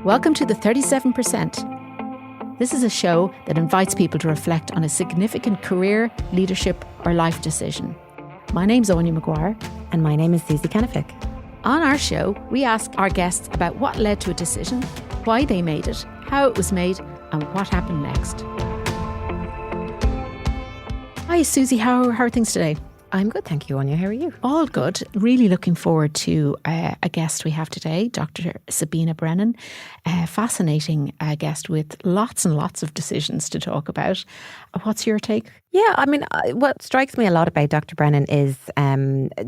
Welcome to the 37%. This is a show that invites people to reflect on a significant career, leadership, or life decision. My name's Anya Maguire. And my name is Susie Canific. On our show, we ask our guests about what led to a decision, why they made it, how it was made, and what happened next. Hi, Susie. How are things today? I'm good, thank you, Anya. How are you? All good. Really looking forward to a guest we have today, Dr. Sabina Brennan. A fascinating guest with lots and lots of decisions to talk about. What's your take? Yeah, I mean, what strikes me a lot about Dr. Brennan is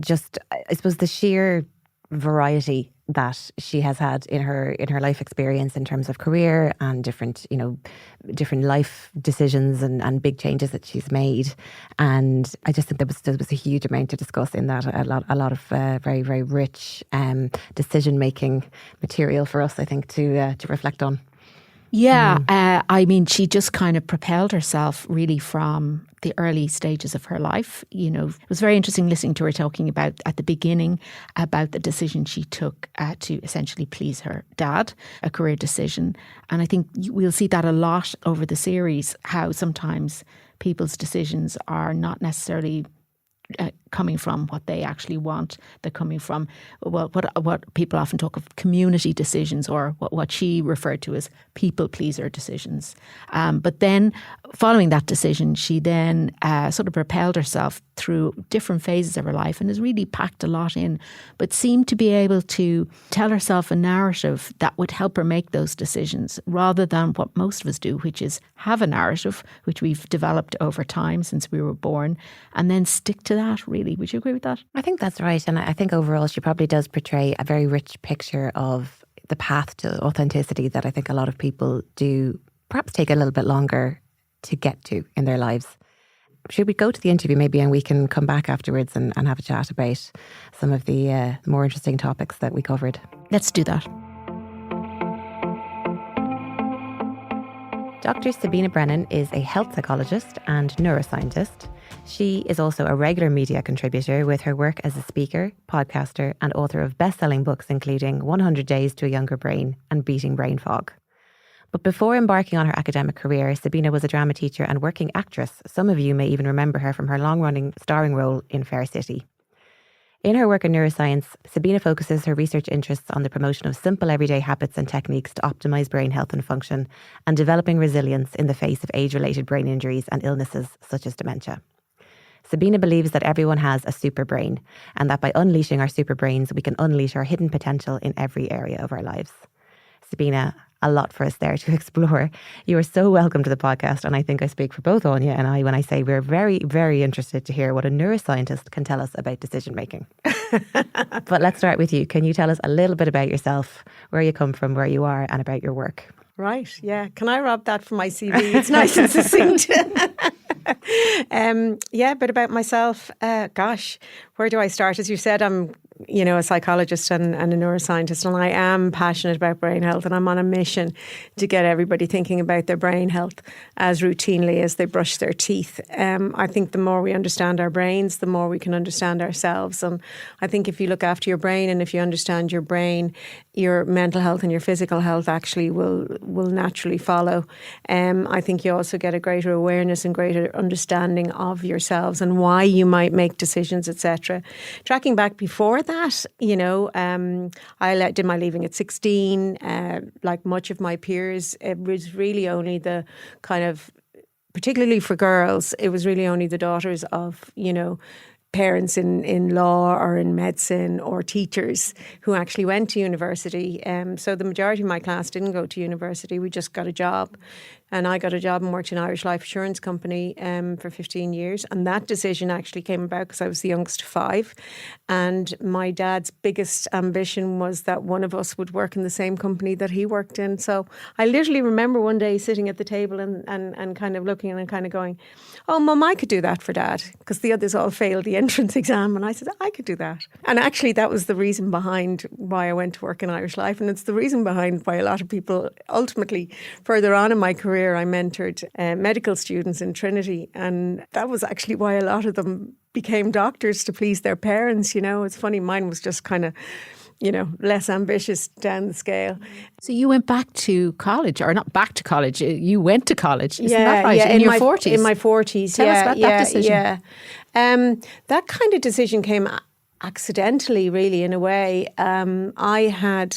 just, I suppose, the sheer variety that she has had in her life experience in terms of career and different life decisions and big changes that she's made. And I just think there was a huge amount to discuss in that, a lot of very, very rich decision making material for us, I think, to reflect on. Yeah, I mean, she just kind of propelled herself really from the early stages of her life. You know, it was very interesting listening to her talking about at the beginning about the decision she took to essentially please her dad, a career decision. And I think we'll see that a lot over the series, how sometimes people's decisions are not necessarily coming from what they actually want. They're coming from, well, what people often talk of community decisions, or what she referred to as people pleaser decisions. But then following that decision, she then sort of propelled herself through different phases of her life and has really packed a lot in, but seemed to be able to tell herself a narrative that would help her make those decisions, rather than what most of us do, which is have a narrative, which we've developed over time since we were born, and then stick to that, really. Would you agree with that? I think that's right. And I think overall she probably does portray a very rich picture of the path to authenticity that I think a lot of people do perhaps take a little bit longer to get to in their lives. Should we go to the interview maybe, and we can come back afterwards and have a chat about some of the more interesting topics that we covered? Let's do that. Dr. Sabina Brennan is a health psychologist and neuroscientist. She is also a regular media contributor with her work as a speaker, podcaster, and author of best-selling books including 100 Days to a Younger Brain and Beating Brain Fog. But before embarking on her academic career, Sabina was a drama teacher and working actress. Some of you may even remember her from her long-running starring role in Fair City. In her work in neuroscience, Sabina focuses her research interests on the promotion of simple everyday habits and techniques to optimise brain health and function, and developing resilience in the face of age-related brain injuries and illnesses such as dementia. Sabina believes that everyone has a super brain, and that by unleashing our super brains, we can unleash our hidden potential in every area of our lives. Sabina, a lot for us there to explore. You are so welcome to the podcast, and I think I speak for both Anya and I when I say we're very, very interested to hear what a neuroscientist can tell us about decision making. But let's start with you. Can you tell us a little bit about yourself, where you come from, where you are, and about your work? Right, yeah. Can I rob that from my CV? It's nice and succinct. A bit about myself. Gosh, where do I start? As you said, I'm a psychologist and a neuroscientist, and I am passionate about brain health, and I'm on a mission to get everybody thinking about their brain health as routinely as they brush their teeth. I think the more we understand our brains, the more we can understand ourselves. And I think if you look after your brain, and if you understand your brain, your mental health and your physical health actually will naturally follow. I think you also get a greater awareness and greater understanding of yourselves and why you might make decisions, etc. Tracking back before that, I did my leaving at 16. Like much of my peers, it was really only the kind of, particularly for girls, it was really only the daughters of, parents in law or in medicine or teachers who actually went to university. So the majority of my class didn't go to university. We just got a job. And I got a job and worked in Irish Life Assurance Company for 15 years. And that decision actually came about because I was the youngest of 5. And my dad's biggest ambition was that one of us would work in the same company that he worked in. So I literally remember one day sitting at the table and kind of looking and kind of going, oh, Mum, I could do that for Dad, because the others all failed the entrance exam. And I said, I could do that. And actually that was the reason behind why I went to work in Irish Life. And it's the reason behind why a lot of people ultimately further on in my career, I mentored medical students in Trinity, and that was actually why a lot of them became doctors, to please their parents. It's funny, mine was just kind of less ambitious down the scale. So you went back to college, or not back to college, you went to college, isn't that right? In your my 40s? In my 40s, Tell us about that decision. Yeah. That kind of decision came accidentally, really, in a way. I had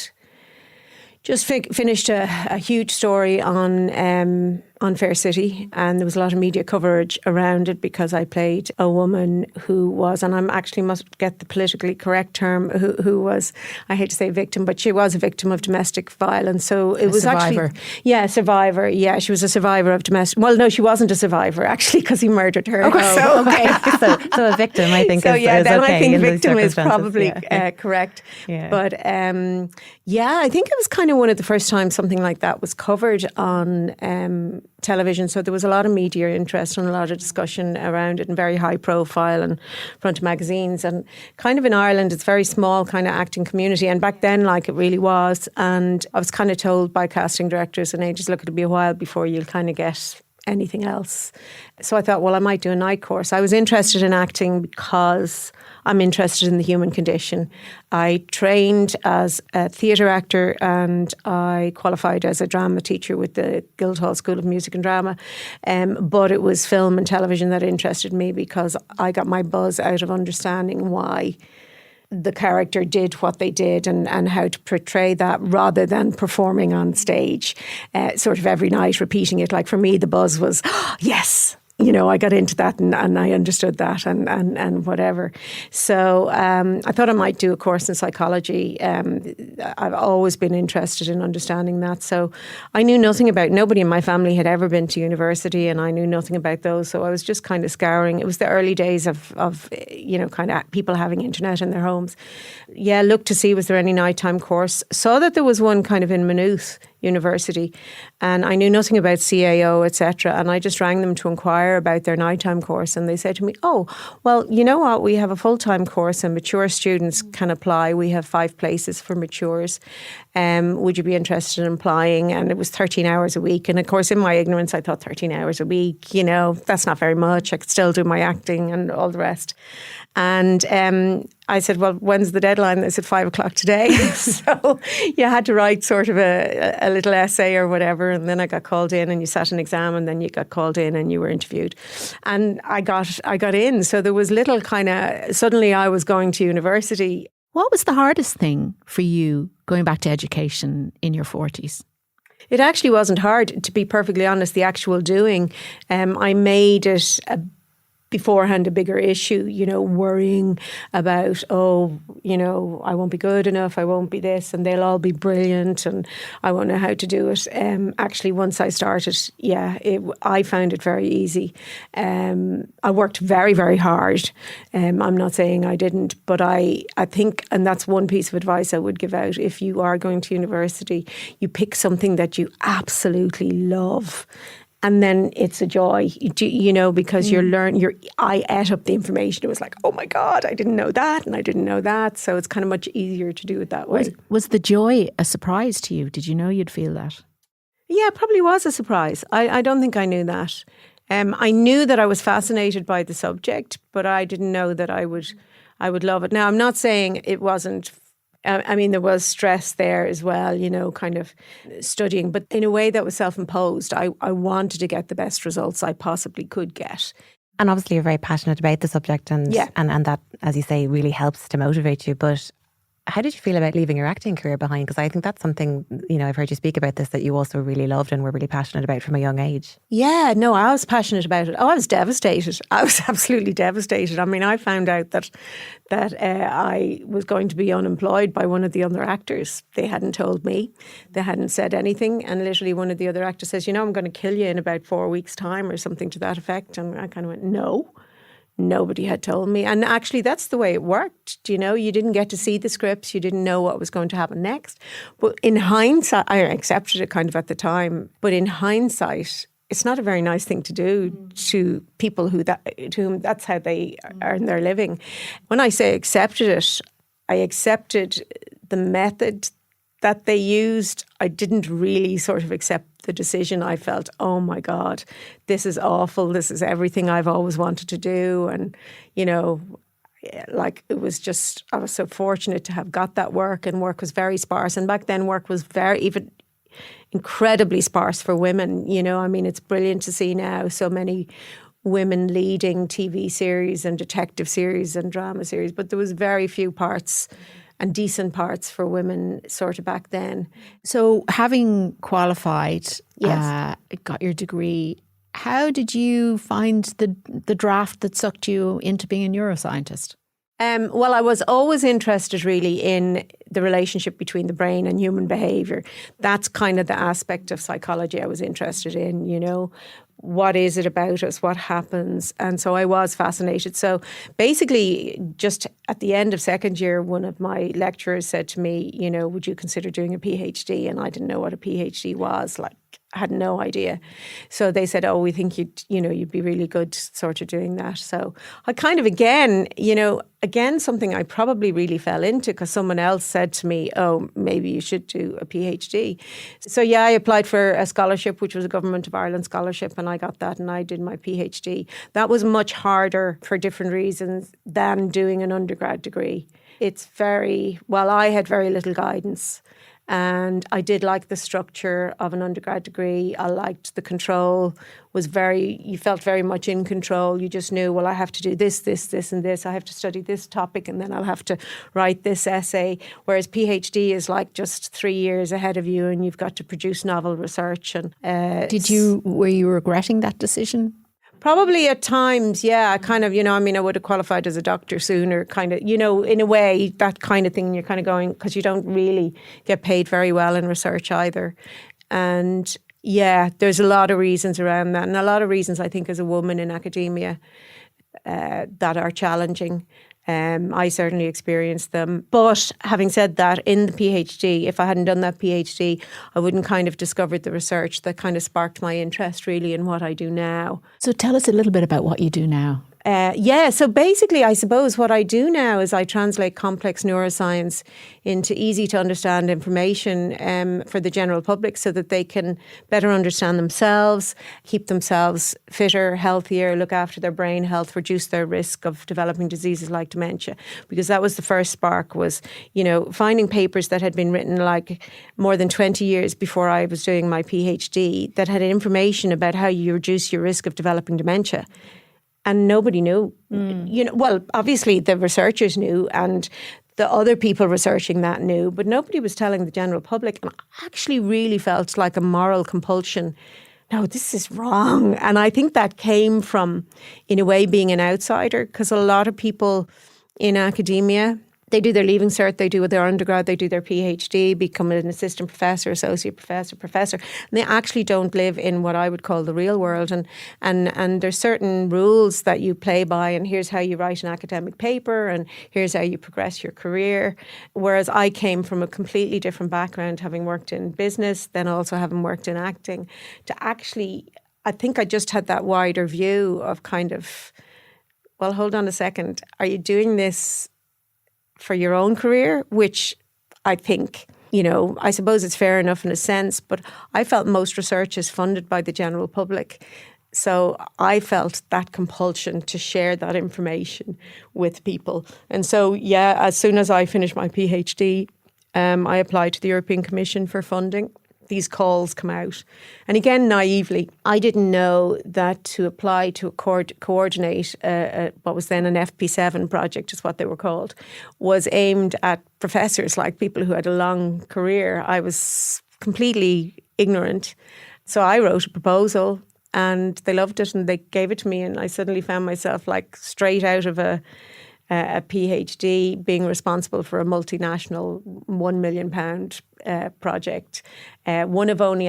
just finished a huge story on Fair City, and there was a lot of media coverage around it because I played a woman who was, and I'm actually must get the politically correct term, who was, I hate to say victim, but she was a victim of domestic violence. So it was survivor. actually, survivor. Yeah, she was a survivor of domestic. Well, no, she wasn't a survivor actually, because he murdered her. So a victim, I think. So is then okay I think in these victim is probably circumstances. correct. Yeah. But I think it was kind of one of the first times something like that was covered on television. So there was a lot of media interest and a lot of discussion around it, and very high profile and front of magazines. And kind of in Ireland, it's a very small kind of acting community. And back then, like, it really was. And I was kind of told by casting directors and agents, look, it'll be a while before you'll kind of get anything else. So I thought, well, I might do a night course. I was interested in acting because I'm interested in the human condition. I trained as a theatre actor and I qualified as a drama teacher with the Guildhall School of Music and Drama. But it was film and television that interested me because I got my buzz out of understanding why the character did what they did and how to portray that rather than performing on stage sort of every night, repeating it. Like, for me, the buzz was, yes, I got into that and I understood that and whatever. So I thought I might do a course in psychology. I've always been interested in understanding that. So I knew nothing about, nobody in my family had ever been to university, and I knew nothing about those. So I was just kind of scouring. It was the early days of kind of people having internet in their homes. Yeah, looked to see was there any nighttime course. Saw that there was one kind of in Maynooth University, and I knew nothing about CAO, etc. And I just rang them to inquire about their nighttime course, and they said to me, oh, well, you know what, we have a full-time course and mature students can apply. We have 5 places for matures. Would you be interested in applying? And it was 13 hours a week. And of course, in my ignorance, I thought 13 hours a week, that's not very much. I could still do my acting and all the rest. And I said, well, when's the deadline? They said 5 o'clock today. So you had to write sort of a little essay or whatever. And then I got called in, and you sat an exam, and then you got called in and you were interviewed. And I got in. So there was little kind of, suddenly I was going to university. What was the hardest thing for you going back to education in your 40s? It actually wasn't hard, to be perfectly honest, the actual doing. I made it beforehand a bigger issue, worrying about, I won't be good enough, I won't be this, and they'll all be brilliant, and I won't know how to do it. Actually, once I started, I found it very easy. I worked very, very hard. I'm not saying I didn't, but I think, and that's one piece of advice I would give out, if you are going to university, you pick something that you absolutely love. And then it's a joy, because I ate up the information. It was like, oh my God, I didn't know that and I didn't know that. So it's kind of much easier to do it that way. Was the joy a surprise to you? Did you know you'd feel that? Yeah, it probably was a surprise. I don't think I knew that. I knew that I was fascinated by the subject, but I didn't know that I would love it. Now, I'm not saying it wasn't. There was stress there as well, kind of studying, but in a way that was self-imposed. I wanted to get the best results I possibly could get. And obviously you're very passionate about the subject and that, as you say, really helps to motivate you. But how did you feel about leaving your acting career behind? Because I think that's something, I've heard you speak about this, that you also really loved and were really passionate about from a young age. Yeah, no, I was passionate about it. Oh, I was devastated. I was absolutely devastated. I found out that I was going to be unemployed by one of the other actors. They hadn't told me. They hadn't said anything. And literally one of the other actors says, I'm going to kill you in about 4 weeks' time or something to that effect. And I kind of went, no. Nobody had told me. And actually, that's the way it worked. You didn't get to see the scripts. You didn't know what was going to happen next. But in hindsight, I accepted it kind of at the time. But in hindsight, it's not a very nice thing to do to people to whom that's how they earn their living. When I say accepted it, I accepted the method that they used. I didn't really sort of accept the decision. I felt, oh my God, this is awful. This is everything I've always wanted to do. And, like it was just, I was so fortunate to have got that work, and work was very sparse. And back then work was even incredibly sparse for women. You know, I mean, it's brilliant to see now so many women leading TV series and detective series and drama series, but there was very few parts and decent parts for women sort of back then. So having qualified, Yes. got your degree, how did you find the draft that sucked you into being a neuroscientist? Well, I was always interested really in the relationship between the brain and human behaviour. That's kind of the aspect of psychology I was interested in, you know. What is it about us? What happens? And so I was fascinated. So basically, just at the end of second year, one of my lecturers said to me, you know, would you consider doing a PhD? And I didn't know what a PhD was. Like, I had no idea. So they said, oh, we think you'd be really good sort of doing that. So I kind of, again, something I probably really fell into because someone else said to me, oh, maybe you should do a PhD. So yeah, I applied for a scholarship, which was a Government of Ireland scholarship, and I got that and I did my PhD. That was much harder for different reasons than doing an undergrad degree. I had very little guidance. And I did like the structure of an undergrad degree. I liked the control. You felt very much in control. You just knew, well, I have to do this, this, this, and this. I have to study this topic, and then I'll have to write this essay. Whereas PhD is like just 3 years ahead of you, and you've got to produce novel research. And were you regretting that decision? Probably at times, yeah. I kind of, I would have qualified as a doctor sooner, kind of, in a way, that kind of thing. You're kind of going, because you don't really get paid very well in research either. And yeah, there's a lot of reasons around that. And a lot of reasons, I think, as a woman in academia that are challenging. I certainly experienced them. But having said that, in the PhD, if I hadn't done that PhD, I wouldn't kind of discovered the research that kind of sparked my interest really in what I do now. So tell us a little bit about what you do now. So basically, I suppose what I do now is I translate complex neuroscience into easy to understand information for the general public so that they can better understand themselves, keep themselves fitter, healthier, look after their brain health, reduce their risk of developing diseases like dementia. Because that was the first spark was, finding papers that had been written like more than 20 years before I was doing my PhD that had information about how you reduce your risk of developing dementia. And nobody knew. Well, obviously the researchers knew and the other people researching that knew, but nobody was telling the general public. And I actually really felt like a moral compulsion. No, this is wrong. And I think that came from, in a way, being an outsider, because a lot of people in academia, they do their Leaving Cert, they do their undergrad, they do their PhD, become an assistant professor, associate professor, and they actually don't live in what I would call the real world. And there's certain rules that you play by, and here's how you write an academic paper, and here's how you progress your career. Whereas I came from a completely different background, having worked in business, then also having worked in acting, to actually, I think I just had that wider view of kind of, well, hold on a second, are you doing this for your own career, which I think, I suppose it's fair enough in a sense, but I felt most research is funded by the general public. So I felt that compulsion to share that information with people. And so, yeah, as soon as I finished my PhD, I applied to the European Commission for funding. These calls come out. And again, naively, I didn't know that to apply to coordinate what was then an FP7 project, is what they were called, was aimed at professors, like people who had a long career. I was completely ignorant. So I wrote a proposal and they loved it and they gave it to me, and I suddenly found myself like straight out of a PhD, being responsible for a multinational £1 million project. One of only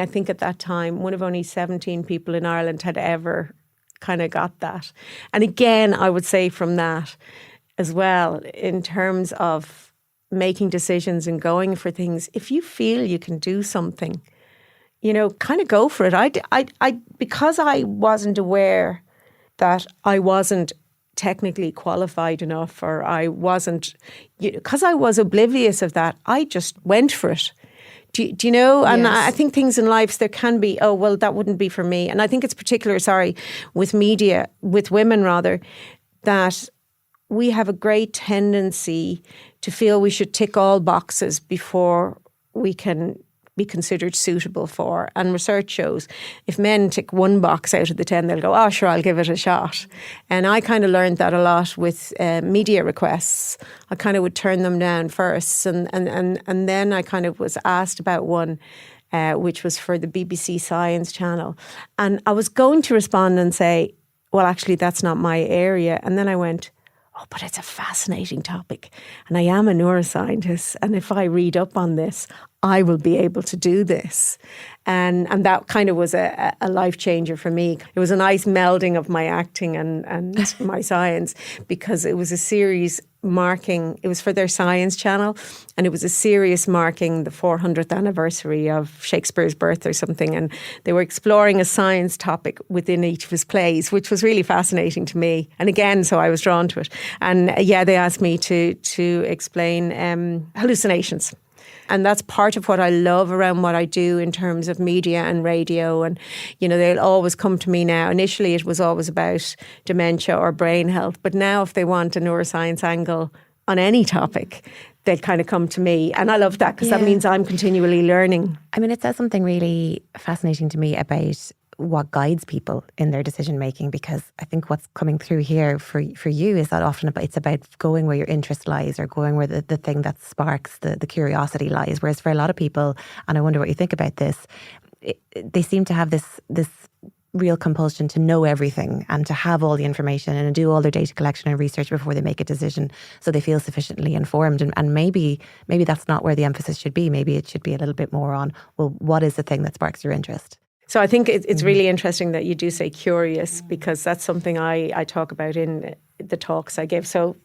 17 people in Ireland had ever kind of got that. And again, I would say from that as well, in terms of making decisions and going for things, if you feel you can do something, kind of go for it. I because I wasn't aware that I wasn't technically qualified enough, or I wasn't, because I was oblivious of that, I just went for it. Do you know? And Yes. I think things in life, there can be, oh, well, that wouldn't be for me. And I think it's particular, with media, with women rather, that we have a great tendency to feel we should tick all boxes before we can be considered suitable for. And research shows if men tick one box out of the 10, they'll go, oh, sure, I'll give it a shot. And I kind of learned that a lot with media requests. I kind of would turn them down first. And then I kind of was asked about one, which was for the BBC Science Channel. And I was going to respond and say, well, actually, that's not my area. And then I went, oh, but it's a fascinating topic. And I am a neuroscientist. And if I read up on this, I will be able to do this. And that kind of was a life changer for me. It was a nice melding of my acting and my science, because it was a series marking, it was for their science channel, and it was a series marking the 400th anniversary of Shakespeare's birth or something. And they were exploring a science topic within each of his plays, which was really fascinating to me. And again, so I was drawn to it. And they asked me to explain hallucinations. And that's part of what I love around what I do in terms of media and radio. And, they'll always come to me now. Initially, it was always about dementia or brain health. But now if they want a neuroscience angle on any topic, they'll kind of come to me. And I love that, because that means I'm continually learning. I mean, it says something really fascinating to me about what guides people in their decision making, because I think what's coming through here for you is that often it's about going where your interest lies, or going where the thing that sparks the curiosity lies. Whereas for a lot of people, and I wonder what you think about this, they seem to have this real compulsion to know everything and to have all the information and do all their data collection and research before they make a decision, so they feel sufficiently informed. And maybe that's not where the emphasis should be. Maybe it should be a little bit more on, well, what is the thing that sparks your interest? So I think it's really interesting that you do say curious, because that's something I talk about in the talks I give. So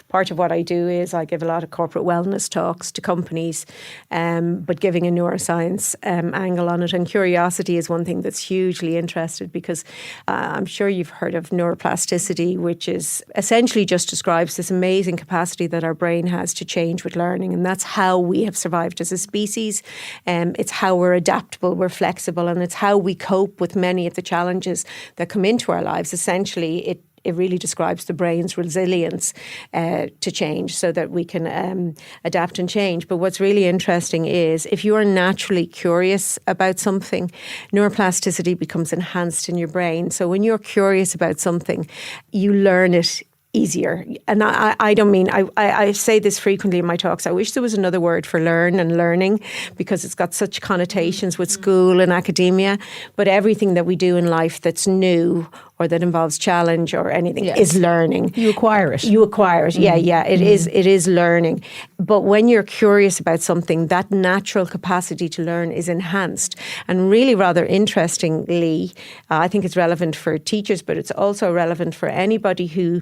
part of what I do is I give a lot of corporate wellness talks to companies, but giving a neuroscience angle on it. And curiosity is one thing that's hugely interested, because I'm sure you've heard of neuroplasticity, which is essentially just describes this amazing capacity that our brain has to change with learning. And that's how we have survived as a species. It's how we're adaptable, we're flexible, and it's how we cope with many of the challenges that come into our lives. Essentially, it really describes the brain's resilience to change, so that we can adapt and change. But what's really interesting is if you are naturally curious about something, neuroplasticity becomes enhanced in your brain. So when you're curious about something, you learn it easier. And I don't mean, I say this frequently in my talks, I wish there was another word for learn and learning, because it's got such connotations with school and academia. But everything that we do in life that's new or that involves challenge or anything is learning. You acquire it. It is learning. But when you're curious about something, that natural capacity to learn is enhanced. And really rather interestingly, I think it's relevant for teachers, but it's also relevant for anybody who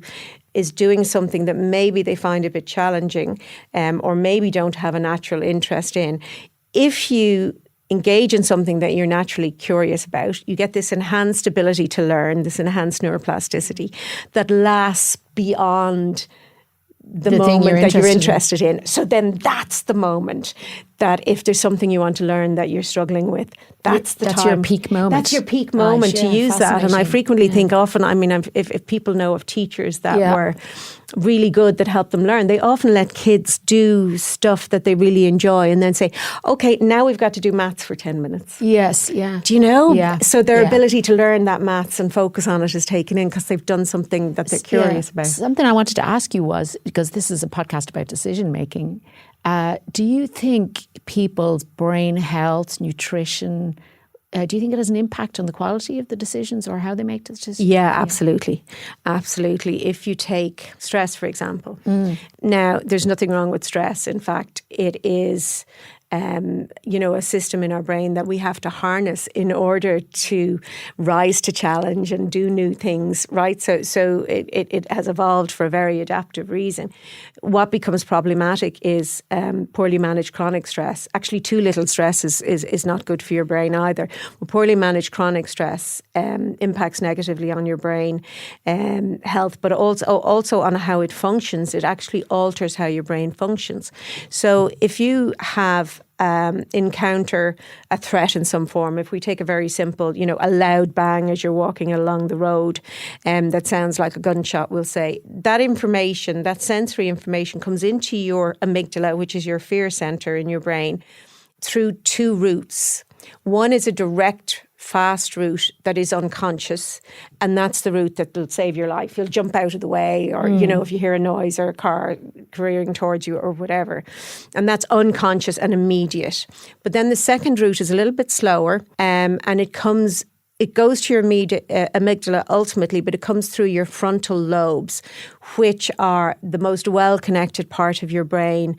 is doing something that maybe they find a bit challenging, or maybe don't have a natural interest in. If you engage in something that you're naturally curious about, you get this enhanced ability to learn, this enhanced neuroplasticity that lasts beyond the moment that you're interested in. So then that's the moment that if there's something you want to learn that you're struggling with, that's your peak moment. That's your peak moment to use that. And I frequently think often, I mean, if people know of teachers that were really good, that helped them learn, they often let kids do stuff that they really enjoy and then say, okay, now we've got to do maths for 10 minutes. Yes, yeah. Do you know? Yeah. So their ability to learn that maths and focus on it is taken in because they've done something that they're curious about. Something I wanted to ask you was, because this is a podcast about decision making, do you think people's brain health, nutrition, do you think it has an impact on the quality of the decisions or how they make decisions? Yeah, absolutely. Absolutely. If you take stress, for example. Now, there's nothing wrong with stress. In fact, it is a system in our brain that we have to harness in order to rise to challenge and do new things, right? So it has evolved for a very adaptive reason. What becomes problematic is poorly managed chronic stress. Actually, too little stress is not good for your brain either. Well, poorly managed chronic stress impacts negatively on your brain health, but also on how it functions. It actually alters how your brain functions. So if you have encounter a threat in some form, if we take a very simple, a loud bang as you're walking along the road that sounds like a gunshot, we'll say, that information, that sensory information comes into your amygdala, which is your fear center in your brain, through two routes. One is a direct, fast route that is unconscious, and that's the route that will save your life. You'll jump out of the way, or, if you hear a noise or a car careering towards you or whatever. And that's unconscious and immediate. But then the second route is a little bit slower, and it goes to your amygdala ultimately, but it comes through your frontal lobes, which are the most well-connected part of your brain.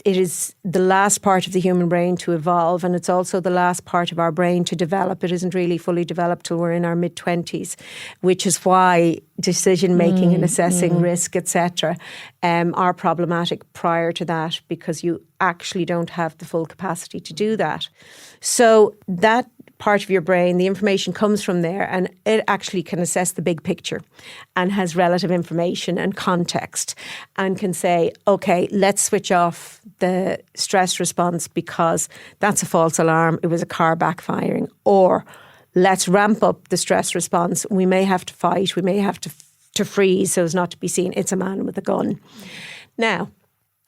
It is the last part of the human brain to evolve, and it's also the last part of our brain to develop. It isn't really fully developed till we're in our mid-20s, which is why decision-making and assessing risk, etc., are problematic prior to that, because you actually don't have the full capacity to do that. So that part of your brain, the information comes from there, and it actually can assess the big picture and has relative information and context, and can say, okay, let's switch off the stress response because that's a false alarm. It was a car backfiring. Or let's ramp up the stress response. We may have to fight. We may have to freeze so as not to be seen. It's a man with a gun. Now,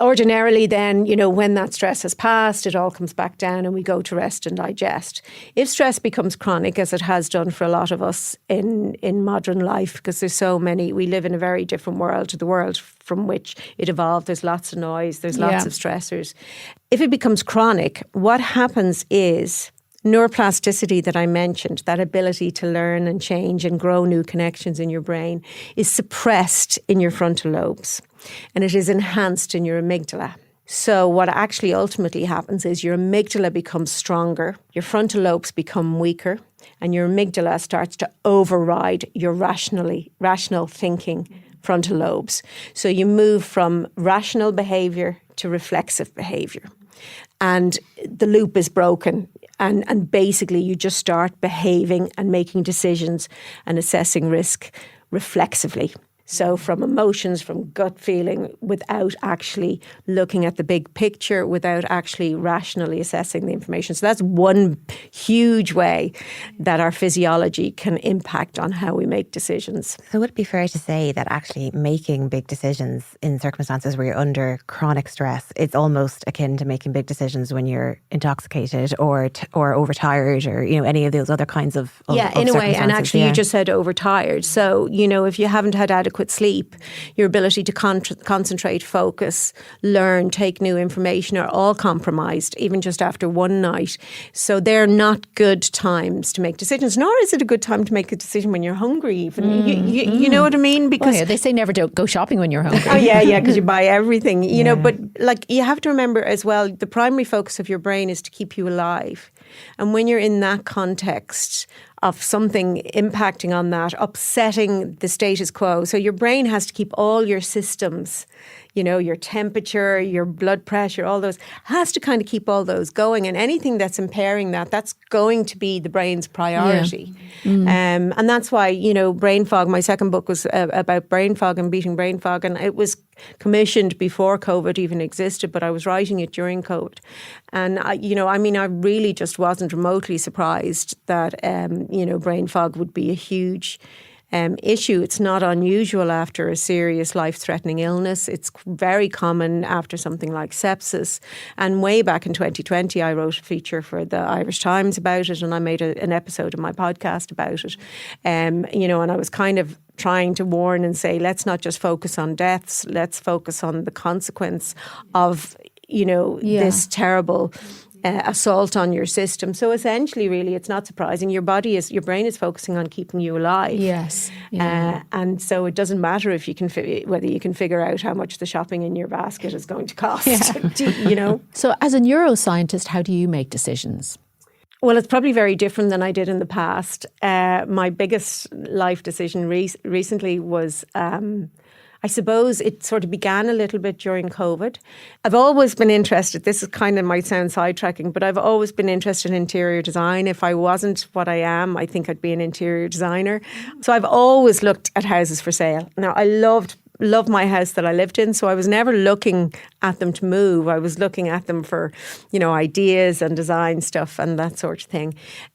ordinarily then, when that stress has passed, it all comes back down and we go to rest and digest. If stress becomes chronic, as it has done for a lot of us in modern life, because there's so many, we live in a very different world to the world from which it evolved. There's lots of noise, there's lots of stressors. If it becomes chronic, what happens is neuroplasticity that I mentioned, that ability to learn and change and grow new connections in your brain, is suppressed in your frontal lobes, and it is enhanced in your amygdala. So what actually ultimately happens is your amygdala becomes stronger, your frontal lobes become weaker, and your amygdala starts to override your rational thinking frontal lobes. So you move from rational behaviour to reflexive behaviour. And the loop is broken. And basically you just start behaving and making decisions and assessing risk reflexively. So from emotions, from gut feeling, without actually looking at the big picture, without actually rationally assessing the information. So that's one huge way that our physiology can impact on how we make decisions. So would it be fair to say that actually making big decisions in circumstances where you're under chronic stress, it's almost akin to making big decisions when you're intoxicated or overtired, or any of those other kinds of in a way. And actually you just said overtired. So, if you haven't had adequate sleep, your ability to concentrate, focus, learn, take new information are all compromised, even just after one night. So they're not good times to make decisions, nor is it a good time to make a decision when you're hungry even. You know what I mean? Because they say never go shopping when you're hungry. Oh yeah, because you buy everything, but you have to remember as well, the primary focus of your brain is to keep you alive. And when you're in that context of something impacting on that, upsetting the status quo, so your brain has to keep all your systems, your temperature, your blood pressure, all those, has to kind of keep all those going. And anything that's impairing that, that's going to be the brain's priority. And that's why, brain fog, my second book was about brain fog and beating brain fog. And it was commissioned before COVID even existed, but I was writing it during COVID. And, I really just wasn't remotely surprised that, brain fog would be a huge issue. It's not unusual after a serious life-threatening illness. It's very common after something like sepsis. And way back in 2020, I wrote a feature for the Irish Times about it, and I made an episode of my podcast about it. And I was kind of trying to warn and say, let's not just focus on deaths, let's focus on the consequence of, this terrible assault on your system. So essentially, really, it's not surprising. Your brain is focusing on keeping you alive. Yes. And so it doesn't matter if whether you can figure out how much the shopping in your basket is going to cost. So as a neuroscientist, how do you make decisions? Well, it's probably very different than I did in the past. My biggest life decision recently was I suppose it sort of began a little bit during COVID. I've always been interested, this is kind of might sound sidetracking, but I've always been interested in interior design. If I wasn't what I am, I think I'd be an interior designer. So I've always looked at houses for sale. Now, I loved love my house that I lived in. So I was never looking at them to move. I was looking at them for, ideas and design stuff and that sort of thing.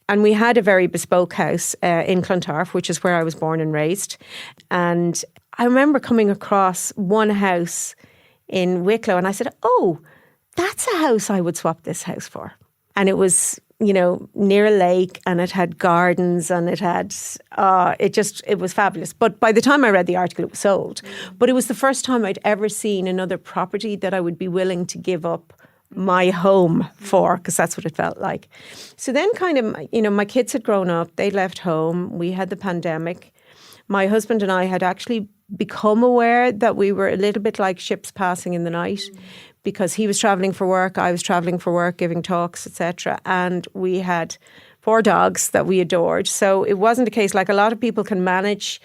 And we had a very bespoke house in Clontarf, which is where I was born and raised. And I remember coming across one house in Wicklow and I said, oh, that's a house I would swap this house for. And it was, near a lake, and it had gardens, and it had, it was fabulous. But by the time I read the article, it was sold. But it was the first time I'd ever seen another property that I would be willing to give up my home for, because that's what it felt like. So then kind of, my kids had grown up, they'd left home, we had the pandemic. My husband and I had actually become aware that we were a little bit like ships passing in the night, because he was travelling for work, I was travelling for work, giving talks, etc. And we had 4 dogs that we adored. So it wasn't a case like a lot of people can manage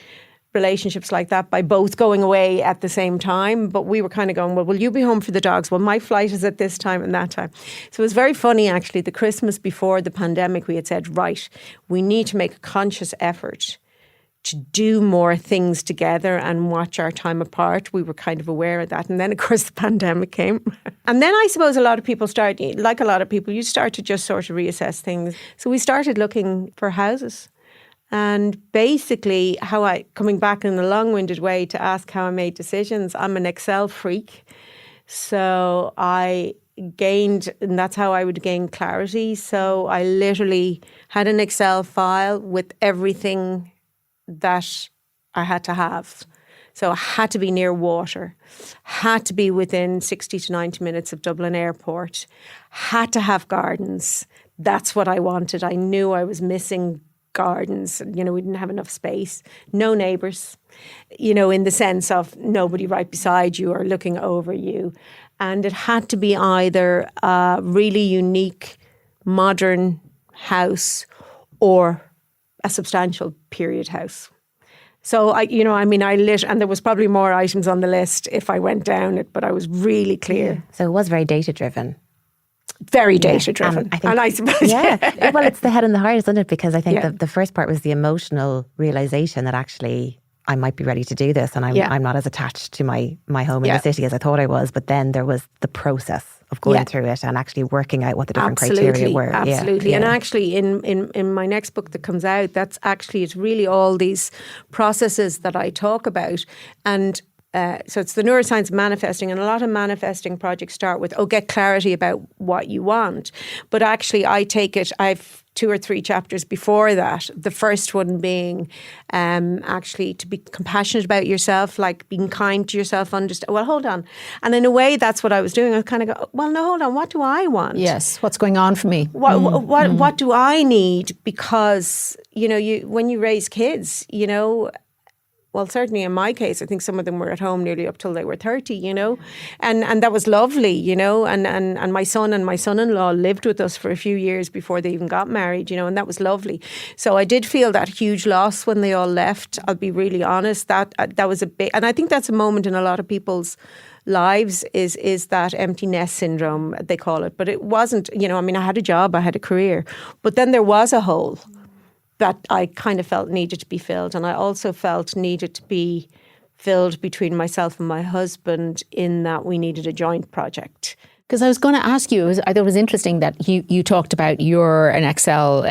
relationships like that by both going away at the same time. But we were kind of going, well, will you be home for the dogs? Well, my flight is at this time and that time. So it was very funny, actually. The Christmas before the pandemic, we had said, right, we need to make a conscious effort to do more things together and watch our time apart. We were kind of aware of that. And then, of course, the pandemic came. And then I suppose a lot of people like a lot of people, you start to just sort of reassess things. So we started looking for houses. And basically, coming back in a long-winded way to ask how I made decisions, I'm an Excel freak. So I gained, and that's how I would gain clarity. So I literally had an Excel file with everything that I had to have. So I had to be near water, had to be within 60 to 90 minutes of Dublin Airport, had to have gardens. That's what I wanted. I knew I was missing gardens. We didn't have enough space. No neighbours, in the sense of nobody right beside you or looking over you. And it had to be either a really unique, modern house or a substantial period house. So and there was probably more items on the list if I went down it, but I was really clear. Yeah. So it was very data driven. Very data driven. And I suppose, yeah. Well, it's the head and the heart, isn't it? Because I think the first part was the emotional realization that actually I might be ready to do this, and I'm not as attached to my home in the city as I thought I was. But then there was the process of going through it and actually working out what the different criteria were. Absolutely. And actually in my next book that comes out, it's really all these processes that I talk about. And so it's the neuroscience of manifesting, and a lot of manifesting projects start with, get clarity about what you want. But actually I take it, I've 2 or 3 chapters before that. The first one being actually to be compassionate about yourself, like being kind to yourself, well, hold on. And in a way, that's what I was doing. I was kind of go, well, no, hold on. What do I want? Yes. What's going on for me? What do I need? Because, when you raise kids, well, certainly in my case, I think some of them were at home nearly up till they were 30, and that was lovely, and my son and my son-in-law lived with us for a few years before they even got married, and that was lovely. So I did feel that huge loss when they all left. I'll be really honest, that was a big, and I think that's a moment in a lot of people's lives is that empty nest syndrome, they call it. But it wasn't, I had a job, I had a career, but then there was a hole that I kind of felt needed to be filled. And I also felt needed to be filled between myself and my husband, in that we needed a joint project. Because I was going to ask you, I thought it was interesting that you talked about you're an Excel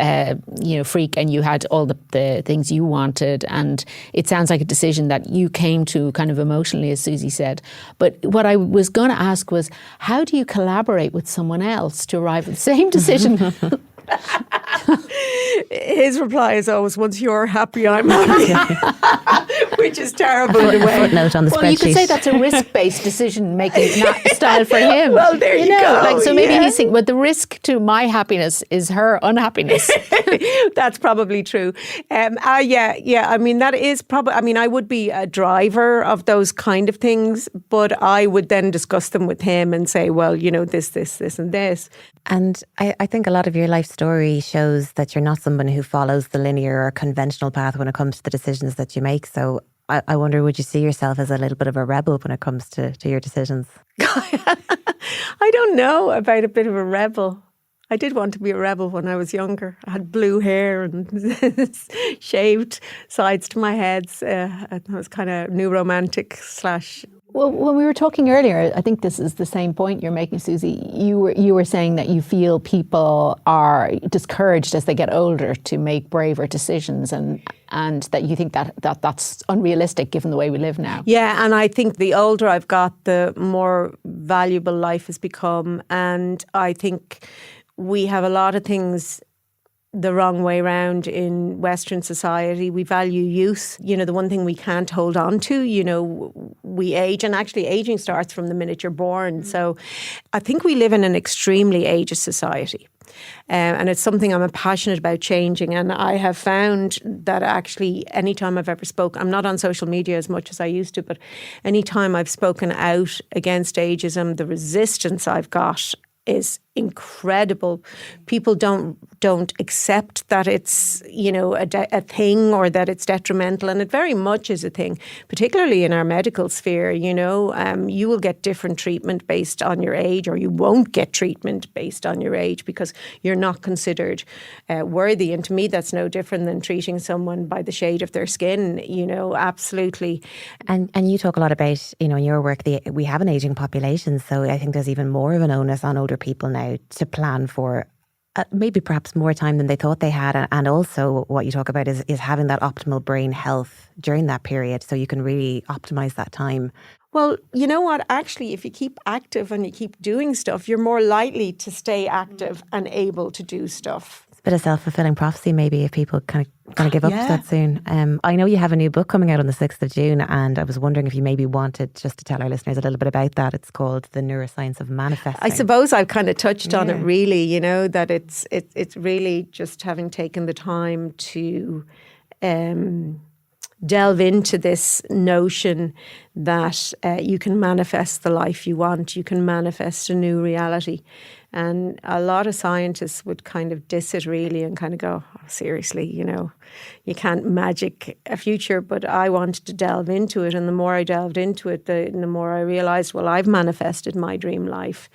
freak, and you had all the things you wanted, and it sounds like a decision that you came to kind of emotionally, as Susie said. But what I was going to ask was, how do you collaborate with someone else to arrive at the same decision? His reply is always, once you're happy, I'm happy. Which is terrible in a way. Footnote on the spreadsheet. Well, you could say that's a risk-based decision-making style for him. Well, there you go. So maybe he's thinking, but the risk to my happiness is her unhappiness. That's probably true. That is probably, I would be a driver of those kind of things, but I would then discuss them with him and say, well, this and this. And I think a lot of your life story shows that you're not someone who follows the linear or conventional path when it comes to the decisions that you make. So I wonder, would you see yourself as a little bit of a rebel when it comes to your decisions? I don't know about a bit of a rebel. I did want to be a rebel when I was younger. I had blue hair and shaved sides to my head. I was kind of new romantic / Well, when we were talking earlier, I think this is the same point you're making, Susie. You were saying that you feel people are discouraged as they get older to make braver decisions, and that you think that's unrealistic given the way we live now. Yeah, and I think the older I've got, the more valuable life has become. And I think we have a lot of things the wrong way round in Western society. We value youth. The one thing we can't hold on to, we age, and actually aging starts from the minute you're born. So I think we live in an extremely ageist society. And it's something I'm passionate about changing. And I have found that actually anytime I've ever spoken, I'm not on social media as much as I used to, but anytime I've spoken out against ageism, the resistance I've got is incredible. People don't accept that it's a thing or that it's detrimental, and it very much is a thing, particularly in our medical sphere. You will get different treatment based on your age, or you won't get treatment based on your age because you're not considered worthy. And to me, that's no different than treating someone by the shade of their skin. Absolutely. And you talk a lot about in your work we have an aging population, so I think there's even more of an onus on older people now to plan for maybe perhaps more time than they thought they had. And also what you talk about is having that optimal brain health during that period so you can really optimize that time. Well, you know what? Actually, if you keep active and you keep doing stuff, you're more likely to stay active and able to do stuff. It's a bit of self-fulfilling prophecy maybe if people kind of going to give up that soon. I know you have a new book coming out on the 6th of June, and I was wondering if you maybe wanted just to tell our listeners a little bit about that. It's called The Neuroscience of Manifesting. I suppose I've kind of touched on it really, that it's really just having taken the time to delve into this notion that you can manifest the life you want, you can manifest a new reality. And a lot of scientists would kind of diss it really and kind of go, oh, seriously, you can't magic a future. But I wanted to delve into it. And the more I delved into it, the more I realised, well, I've manifested my dream life.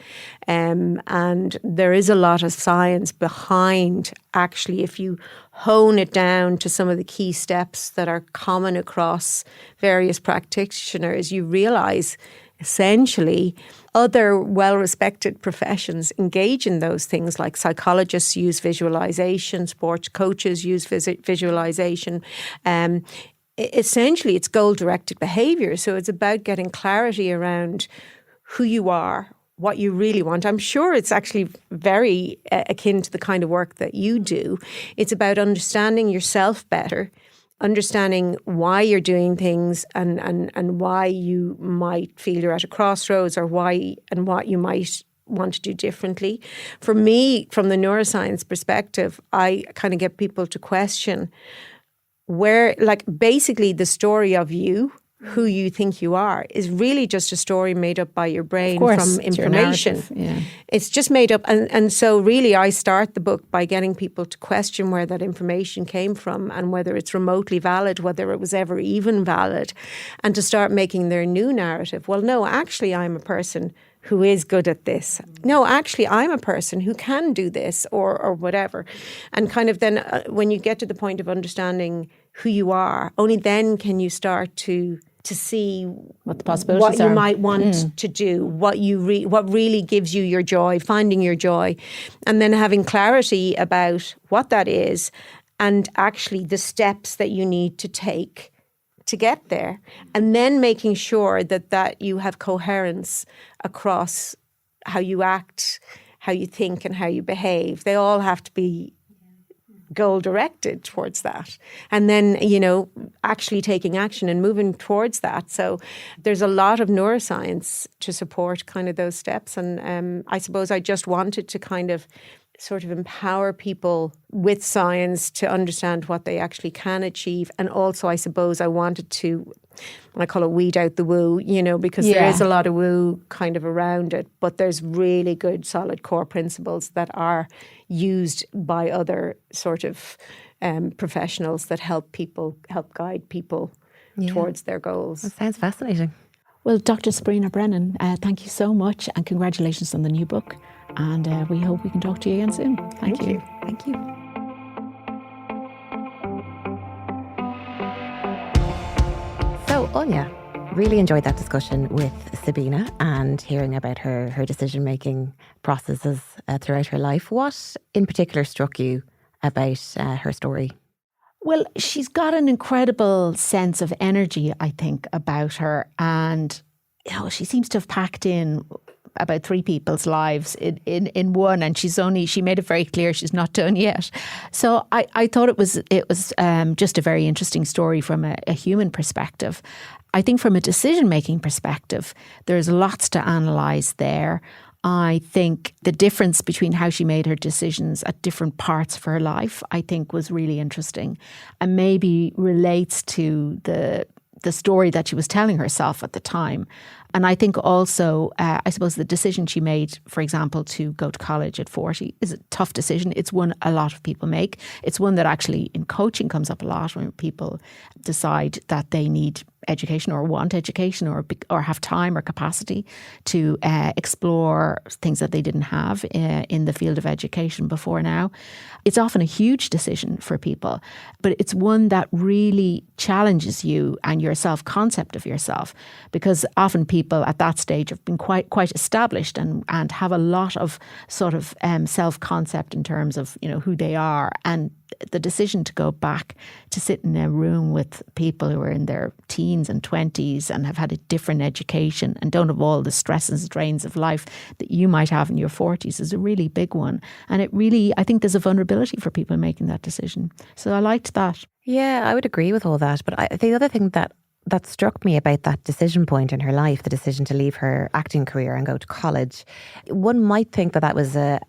And there is a lot of science behind, actually, if you hone it down to some of the key steps that are common across various practitioners, you realise essentially other well-respected professions engage in those things, like psychologists use visualization, sports coaches use visualization. Essentially, it's goal-directed behavior. So it's about getting clarity around who you are, what you really want. I'm sure it's actually very akin to the kind of work that you do. It's about understanding yourself better, understanding why you're doing things and why you might feel you're at a crossroads, or why and what you might want to do differently. For me, from the neuroscience perspective, I kind of get people to question basically the story of you, who you think you are, is really just a story made up by your brain from information. It's just made up. And so really I start the book by getting people to question where that information came from and whether it's remotely valid, whether it was ever even valid, and to start making their new narrative. Well, no, actually I'm a person who is good at this. No, actually I'm a person who can do this or whatever. And kind of then when you get to the point of understanding who you are, only then can you start to see what the possibilities you might want to do, what really gives you your joy, finding your joy, and then having clarity about what that is and actually the steps that you need to take to get there, and then making sure that you have coherence across how you act, how you think, and how you behave. They all have to be goal-directed towards that. And then, actually taking action and moving towards that. So there's a lot of neuroscience to support kind of those steps. And I suppose I just wanted to kind of sort of empower people with science to understand what they actually can achieve. And also, I suppose I wanted to, I call it weed out the woo, because there is a lot of woo kind of around it, but there's really good solid core principles that are used by other sort of professionals that help guide people towards their goals. That sounds fascinating. Well, Dr. Sabina Brennan, thank you so much and congratulations on the new book. And we hope we can talk to you again soon. Thank you. Thank you. So, Anya, really enjoyed that discussion with Sabina and hearing about her decision-making processes throughout her life. What in particular struck you about her story? Well, she's got an incredible sense of energy, I think, about her. And she seems to have packed in about 3 people's lives in one, and she made it very clear she's not done yet. So I thought it was just a very interesting story from a human perspective. I think from a decision-making perspective, there's lots to analyse there. I think the difference between how she made her decisions at different parts of her life, I think, was really interesting and maybe relates to the story that she was telling herself at the time. And I think also, I suppose the decision she made, for example, to go to college at 40 is a tough decision. It's one a lot of people make. It's one that actually in coaching comes up a lot when people decide that they need education or want education or have time or capacity to explore things that they didn't have in the field of education before now. It's often a huge decision for people, but it's one that really challenges you and your self-concept of yourself, because often people at that stage have been quite established and have a lot of sort of self-concept in terms of who they are. And the decision to go back to sit in a room with people who are in their teens and 20s and have had a different education and don't have all the stresses and strains of life that you might have in your 40s is a really big one. And I think there's a vulnerability for people making that decision. So I liked that. Yeah, I would agree with all that. But the other thing that struck me about that decision point in her life, the decision to leave her acting career and go to college, one might think that was a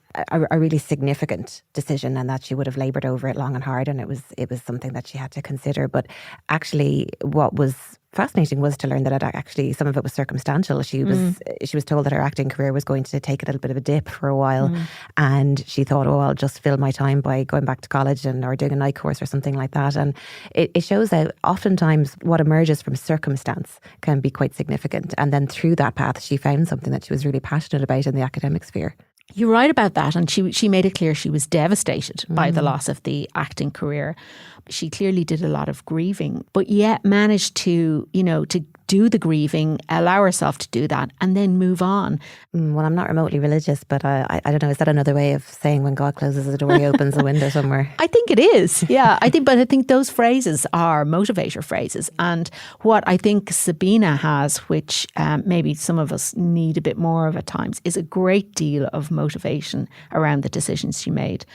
really significant decision and that she would have laboured over it long and hard, and it was something that she had to consider. But actually, what was fascinating was to learn that actually some of it was circumstantial. She was told that her acting career was going to take a little bit of a dip for a while, and she thought, I'll just fill my time by going back to college or doing a night course or something like that. And it shows that oftentimes what emerges from circumstance can be quite significant. And then through that path, she found something that she was really passionate about in the academic sphere. You're right about that. And she made it clear she was devastated by the loss of the acting career. She clearly did a lot of grieving, but yet managed to do the grieving, allow herself to do that, and then move on. Well, I'm not remotely religious, but I don't know. Is that another way of saying when God closes a door, he opens a window somewhere? I think it is. Yeah, I think those phrases are motivator phrases. And what I think Sabina has, which maybe some of us need a bit more of at times, is a great deal of motivation around the decisions she made.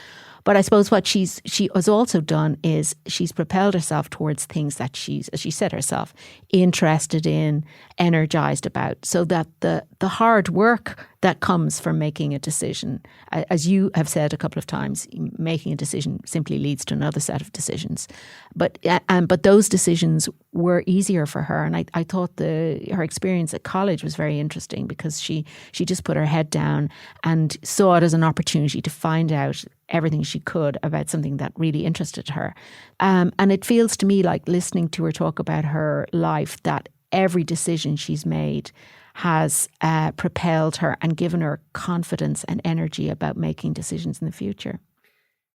But I suppose what she has also done is she's propelled herself towards things that she's, as she said herself, interested in, energized about, so that the hard work that comes from making a decision, as you have said a couple of times, making a decision simply leads to another set of decisions. But those decisions were easier for her. And I thought her experience at college was very interesting, because she just put her head down and saw it as an opportunity to find out everything she could about something that really interested her. And it feels to me like, listening to her talk about her life, that every decision she's made has propelled her and given her confidence and energy about making decisions in the future.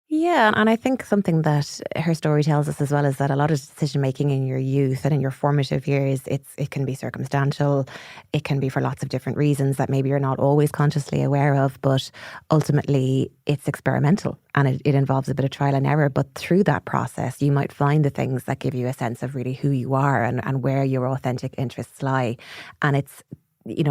Yeah, and I think something that her story tells us as well is that a lot of decision making in your youth and in your formative years, it can be circumstantial. It can be for lots of different reasons that maybe you're not always consciously aware of, but ultimately it's experimental and it involves a bit of trial and error. But through that process, you might find the things that give you a sense of really who you are and where your authentic interests lie. And it's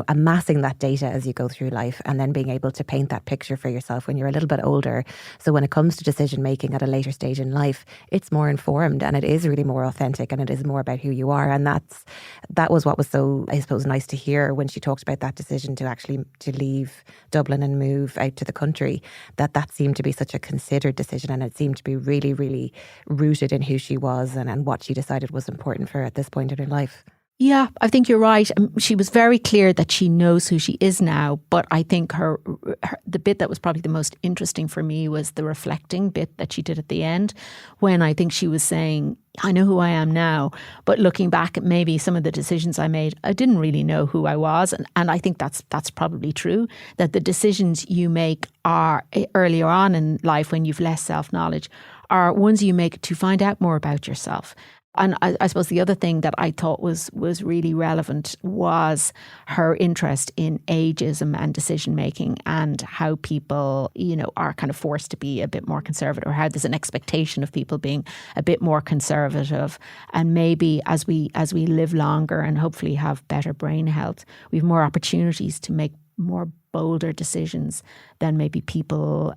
amassing that data as you go through life and then being able to paint that picture for yourself when you're a little bit older. So when it comes to decision making at a later stage in life, it's more informed and it is really more authentic and it is more about who you are. And that was what was so, I suppose, nice to hear when she talked about that decision to leave Dublin and move out to the country, that seemed to be such a considered decision, and it seemed to be really, really rooted in who she was and what she decided was important for her at this point in her life. Yeah, I think you're right. She was very clear that she knows who she is now, but I think the bit that was probably the most interesting for me was the reflecting bit that she did at the end, when I think she was saying, I know who I am now, but looking back at maybe some of the decisions I made, I didn't really know who I was. And I think that's probably true, that the decisions you make are earlier on in life, when you've less self-knowledge, are ones you make to find out more about yourself. And I suppose the other thing that I thought was really relevant was her interest in ageism and decision making, and how people, are kind of forced to be a bit more conservative, or how there's an expectation of people being a bit more conservative. And maybe as we live longer and hopefully have better brain health, we have more opportunities to make more bolder decisions than maybe people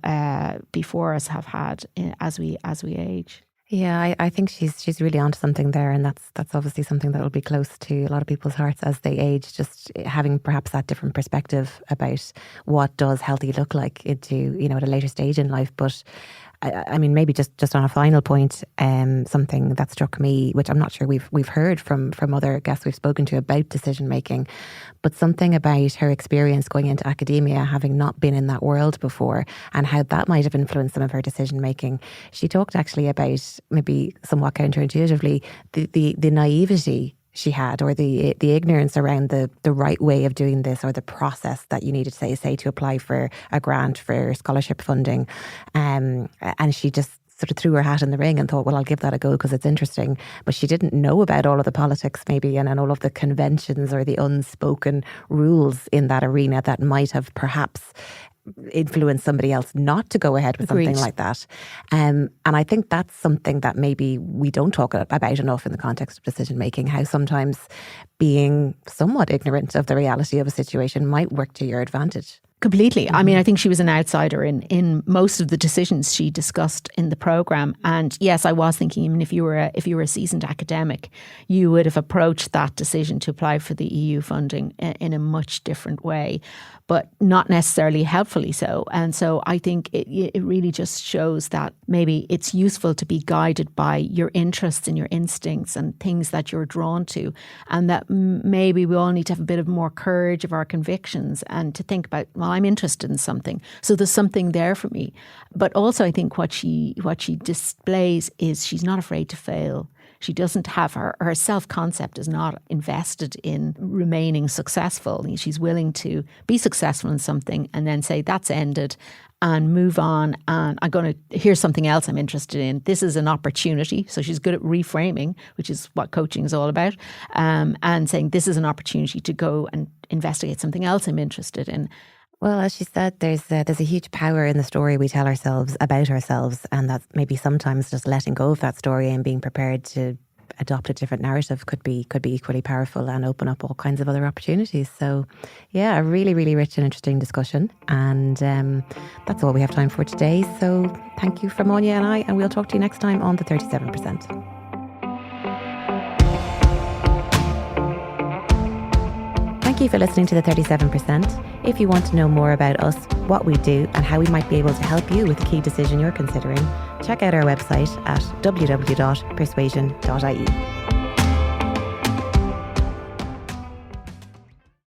before us have had as we age. Yeah, I think she's really onto something there, and that's obviously something that will be close to a lot of people's hearts as they age. Just having perhaps that different perspective about what does healthy look like into at a later stage in life. But I mean, maybe just on a final point, something that struck me, which I'm not sure we've heard from other guests we've spoken to about decision making, but something about her experience going into academia, having not been in that world before, and how that might have influenced some of her decision making. She talked actually about, maybe somewhat counterintuitively, the naivety she had, or the ignorance around the right way of doing this, or the process that you needed to say to apply for a grant for scholarship funding. And she just sort of threw her hat in the ring and thought, well, I'll give that a go because it's interesting. But she didn't know about all of the politics maybe, and all of the conventions or the unspoken rules in that arena that might have perhaps influence somebody else not to go ahead with Agreed. Something like that. And I think that's something that maybe we don't talk about enough in the context of decision making, how sometimes being somewhat ignorant of the reality of a situation might work to your advantage. Completely. Mm-hmm. I mean, I think she was an outsider in most of the decisions she discussed in the programme. And yes, I was thinking, I mean, if you were a seasoned academic, you would have approached that decision to apply for the EU funding in a much different way, but not necessarily helpfully so. And so I think it really just shows that maybe it's useful to be guided by your interests and your instincts and things that you're drawn to, and that maybe we all need to have a bit of more courage of our convictions and to think about, well, I'm interested in something, so there's something there for me. But also I think what she displays is she's not afraid to fail. She doesn't have her self-concept is not invested in remaining successful. She's willing to be successful in something and then say, that's ended, and move on. And here's something else I'm interested in. This is an opportunity. So she's good at reframing, which is what coaching is all about. And saying, this is an opportunity to go and investigate something else I'm interested in. Well, as she said, there's a huge power in the story we tell ourselves about ourselves, and that maybe sometimes just letting go of that story and being prepared to adopt a different narrative could be equally powerful and open up all kinds of other opportunities. So, yeah, a really, really rich and interesting discussion. And that's all we have time for today. So thank you from Anya and I, and we'll talk to you next time on the 37%. Thank you for listening to the 37%. If you want to know more about us, what we do, and how we might be able to help you with a key decision you're considering, check out our website at www.persuasion.ie.